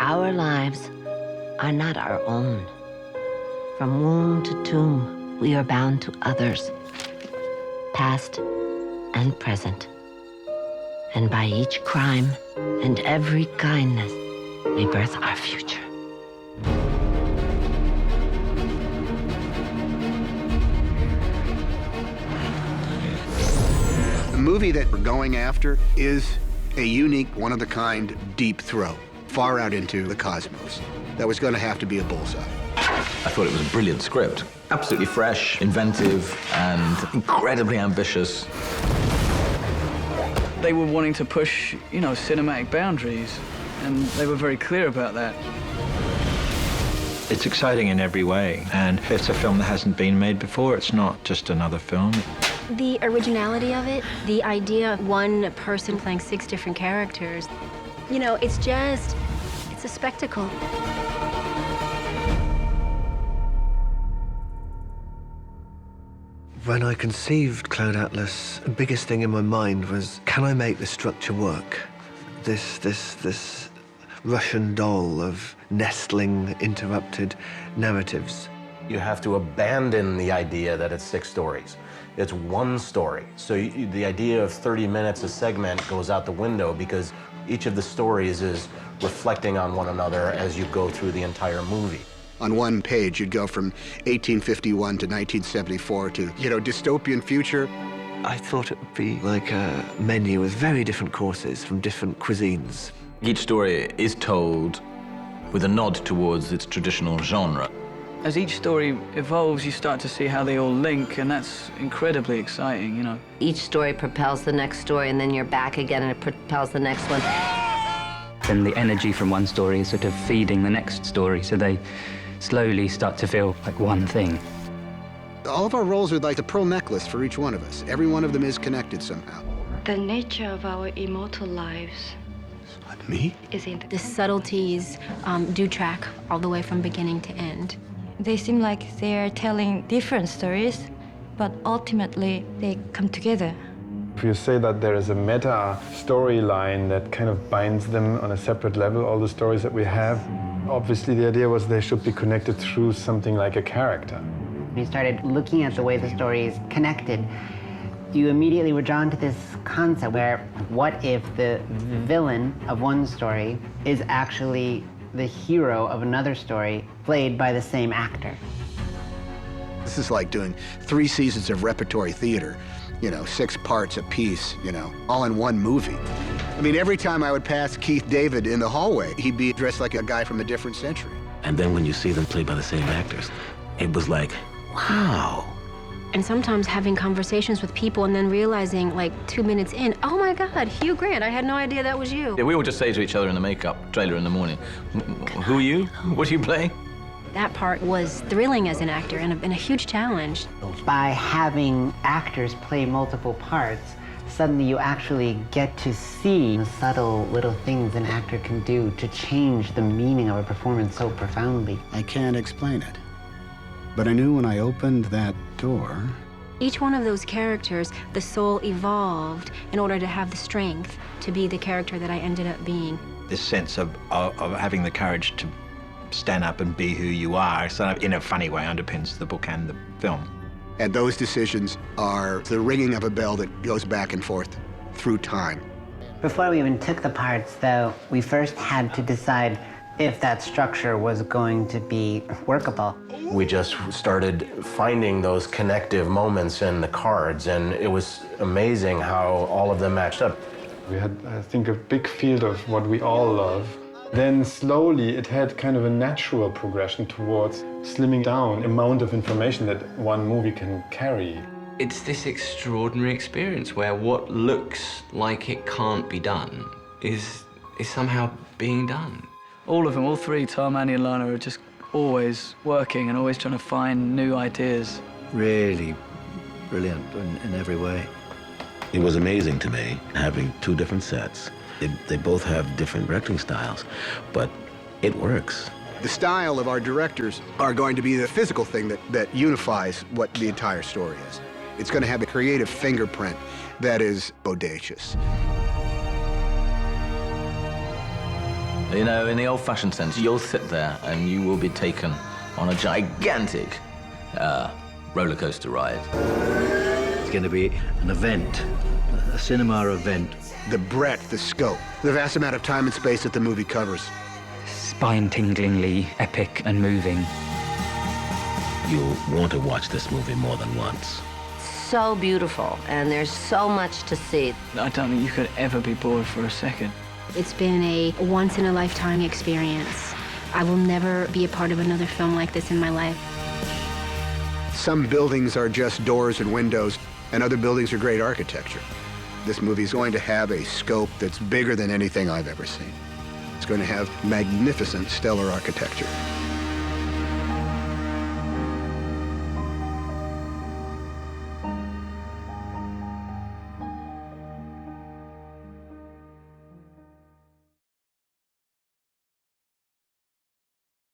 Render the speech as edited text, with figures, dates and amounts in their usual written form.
Our lives are not our own. From womb to tomb, we are bound to others, past and present. And by each crime and every kindness, we birth our future. The movie that we're going after is a unique, one-of-a-kind, deep throw, far out into the cosmos. That was going to have to be a bullseye. I thought it was a brilliant script. Absolutely fresh, inventive, and incredibly ambitious. They were wanting to push, cinematic boundaries, and they were very clear about that. It's exciting in every way, and it's a film that hasn't been made before. It's not just another film. The originality of it, the idea of one person playing 6 different characters, it's a spectacle. When I conceived Cloud Atlas, the biggest thing in my mind was, can I make the structure work? This Russian doll of nestling, interrupted narratives. You have to abandon the idea that it's 6 stories. It's one story. So the idea of 30 minutes a segment goes out the window because each of the stories is reflecting on one another as you go through the entire movie. On one page, you'd go from 1851 to 1974 to, dystopian future. I thought it would be like a menu with very different courses from different cuisines. Each story is told with a nod towards its traditional genre. As each story evolves, you start to see how they all link, and that's incredibly exciting, Each story propels the next story, and then you're back again, and it propels the next one. And the energy from one story is sort of feeding the next story, so they slowly start to feel like one thing. All of our roles are like a pearl necklace for each one of us. Every one of them is connected somehow. The nature of our immortal lives Me? is in The subtleties do track all the way from beginning to end. They seem like they're telling different stories, but ultimately they come together. If you say that there is a meta storyline that kind of binds them on a separate level, all the stories that we have, obviously the idea was they should be connected through something like a character. We started looking at the way the story is connected. You immediately were drawn to this concept where what if the villain of one story is actually the hero of another story played by the same actor? This is like doing 3 seasons of repertory theater, 6 parts a piece, all in one movie. I mean, every time I would pass Keith David in the hallway, he'd be dressed like a guy from a different century. And then when you see them played by the same actors, it was like, wow. And sometimes having conversations with people and then realizing, like, 2 minutes in, oh my God, Hugh Grant, I had no idea that was you. Yeah, we all just say to each other in the makeup trailer in the morning, who are you? What are you playing? That part was thrilling as an actor and a huge challenge. By having actors play multiple parts, suddenly you actually get to see the subtle little things an actor can do to change the meaning of a performance so profoundly. I can't explain it, but I knew when I opened that door. Each one of those characters, the soul evolved in order to have the strength to be the character that I ended up being. This sense of having the courage to stand up and be who you are, sort of in a funny way, underpins the book and the film. And those decisions are the ringing of a bell that goes back and forth through time. Before we even took the parts, though, we first had to decide if that structure was going to be workable. We just started finding those connective moments in the cards, and it was amazing how all of them matched up. We had, I think, a big field of what we all love. Then slowly it had kind of a natural progression towards slimming down the amount of information that one movie can carry. It's this extraordinary experience where what looks like it can't be done is somehow being done. All of them, all 3, Tom, Andy, and Lana, are just always working and always trying to find new ideas. Really brilliant in every way. It was amazing to me having 2 different sets. They both have different directing styles, but it works. The style of our directors are going to be the physical thing that unifies what the entire story is. It's going to have a creative fingerprint that is bodacious. You know, in the old-fashioned sense, you'll sit there and you will be taken on a gigantic roller coaster ride. It's going to be an event, a cinema event. The breadth, the scope, the vast amount of time and space that the movie covers. Spine-tinglingly epic and moving. You'll want to watch this movie more than once. So beautiful, and there's so much to see. I don't think you could ever be bored for a second. It's been a once-in-a-lifetime experience. I will never be a part of another film like this in my life. Some buildings are just doors and windows, and other buildings are great architecture. This movie is going to have a scope that's bigger than anything I've ever seen. It's going to have magnificent, stellar architecture.